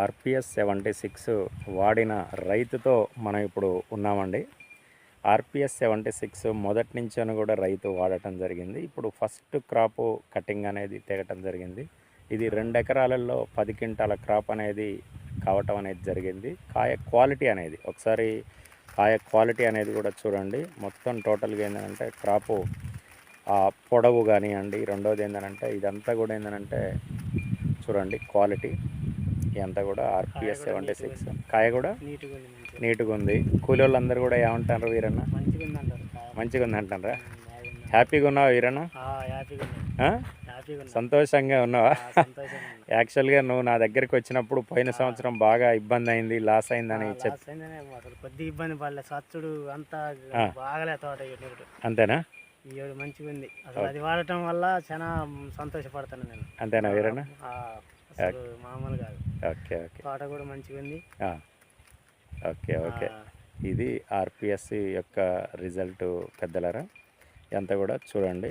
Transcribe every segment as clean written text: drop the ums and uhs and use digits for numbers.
RPS 76 వాడిన రైతుతో మనం ఇప్పుడు ఉన్నామండి. ఆర్పిఎస్ 76 మొదటి నుంచి కూడా రైతు వాడటం జరిగింది. ఇప్పుడు ఫస్ట్ క్రాపు కటింగ్ అనేది తెగటం జరిగింది. ఇది 2 ఎకరాలలో 10 క్వింటాల క్రాప్ అనేది కావటం అనేది జరిగింది. కాయ క్వాలిటీ అనేది ఒకసారి కాయ క్వాలిటీ అనేది కూడా చూడండి. మొత్తం టోటల్గా ఏంటంటే క్రాపు పొడవు కానివ్వండి, రెండోది ఏంటంటే ఇదంతా కూడా ఏంటంటే చూడండి క్వాలిటీ ఇదంతా కూడా ఆర్పిఎస్ 76 కాయ కూడా నీట్గా ఉంది. కూలి వాళ్ళందరూ కూడా ఏమంటారు వీరన్న? మంచిగా ఉంది అంటారా? హ్యాపీగా ఉన్నావా వీరన్న? సంతోషంగా ఉన్నావా? యాక్చువల్గా నువ్వు నా దగ్గరికి వచ్చినప్పుడు పోయిన సంవత్సరం బాగా ఇబ్బంది అయింది, లాస్ అయిందని కొద్ది ఇబ్బంది పడలేదు. సచ్చుడు అంతా బాగాలే తోట. అంతేనా? మంచిగా ఉంది. అసలు అది వాడటం వల్ల చాలా సంతోషపడతాను నేను. అంతేనా వీరన్న? మామూలు కాదు. Okay okay. తోట కూడా మంచిగా ఉంది. Okay okay. ఇది ఆర్పిఎస్ యొక్క రిజల్ట్ పెద్దలరా. ఎంత కూడా చూడండి.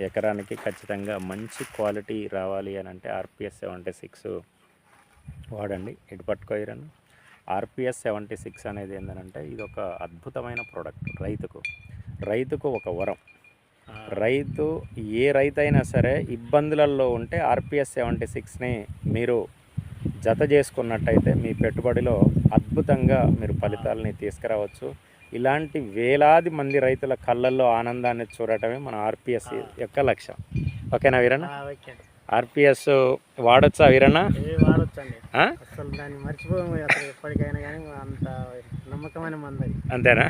ఎకరానికి ఖచ్చితంగా మంచి క్వాలిటీ రావాలి అని అంటే ఆర్పిఎస్ 76 వాడండి. ఇటు పట్టుకోయిరను. ఆర్పిఎస్ 76 అనేది ఏంటంటే ఇది ఒక అద్భుతమైన ప్రోడక్ట్. రైతుకు ఒక వరం. ఏ రైతు అయినా సరే ఇబ్బందులలో ఉంటే ఆర్పిఎస్ 76ని మీరు జత చేసుకున్నట్టయితే మీ పెట్టుబడిలో అద్భుతంగా మీరు ఫలితాలని తీసుకురావచ్చు. ఇలాంటి వేలాది మంది రైతుల కళ్ళల్లో ఆనందాన్ని చూడటమే మన ఆర్పిఎస్ యొక్క లక్ష్యం. ఓకేనా వీరన్న? ఆర్పిఎస్ వాడొచ్చా వీరన్న? వాడొచ్చండి. అసలు దాన్ని మర్చిపోము ఎప్పటికైనా కానీ. అంత నమ్మకమైన మంది. అంతేనా?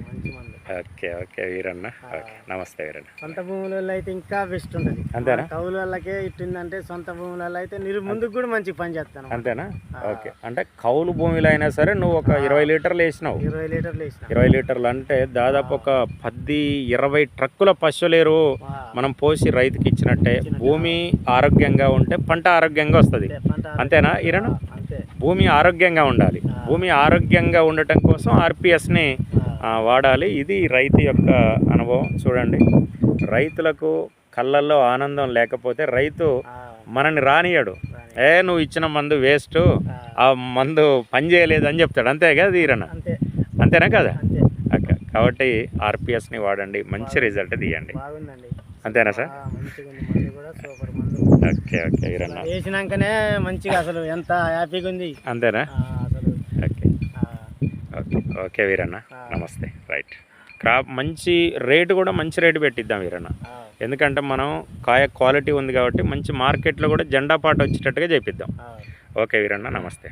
మంచి మంది. Okay okay Veeranna. ఓకే, నమస్తే వీరన్న. సొంత భూములలో అయితే ఇంకా బెస్ట్ ఉంటుంది. అంతేనా? కౌలు వాళ్ళకే ఇట్టుందంటే సొంత భూములలో అయితే మీరు ముందుకు కూడా మంచి పని చేస్తాను. అంతేనా? ఓకే. అంటే కౌలు భూమిలో అయినా సరే నువ్వు ఒక 20 లీటర్లు వేసినావు. 20 లీటర్లు అంటే దాదాపు ఒక 10-20 ట్రక్కుల పశువులేరు మనం పోసి రైతుకి ఇచ్చినట్టే. భూమి ఆరోగ్యంగా ఉంటే పంట ఆరోగ్యంగా వస్తుంది. అంతేనా వీరన్న? భూమి ఆరోగ్యంగా ఉండాలి. భూమి ఆరోగ్యంగా ఉండటం కోసం ఆర్పిఎస్ని వాడాలి. ఇది రైతు యొక్క అనుభవం. చూడండి, రైతులకు కళ్ళల్లో ఆనందం లేకపోతే రైతు మనని రానియడు. నువ్వు ఇచ్చిన మందు వేస్ట్, ఆ మందు పని చేయలేదు అని చెప్తాడు. అంతే కదా వీరన్న? అంతేనా కదా? ఓకే. కాబట్టి ఆర్పిఎస్ని వాడండి, మంచి రిజల్ట్ తీయండి. అంతేనా సార్? Okay okay Veeranna. వేసినాకనే మంచిగా అసలు ఎంత హ్యాపీగా ఉంది. అంతేనా? ఓకే ఓకే ఓకే వీరన్న, నమస్తే. రైట్. క్రాప్ మంచి రేటు కూడా మంచి రేటు పెట్టిద్దాం వీరన్న. ఎందుకంటే మనం కాయ క్వాలిటీ ఉంది కాబట్టి మంచి మార్కెట్లో కూడా జెండా పాట వచ్చేటట్టుగా చేపిద్దాం. ఓకే వీరన్న, నమస్తే.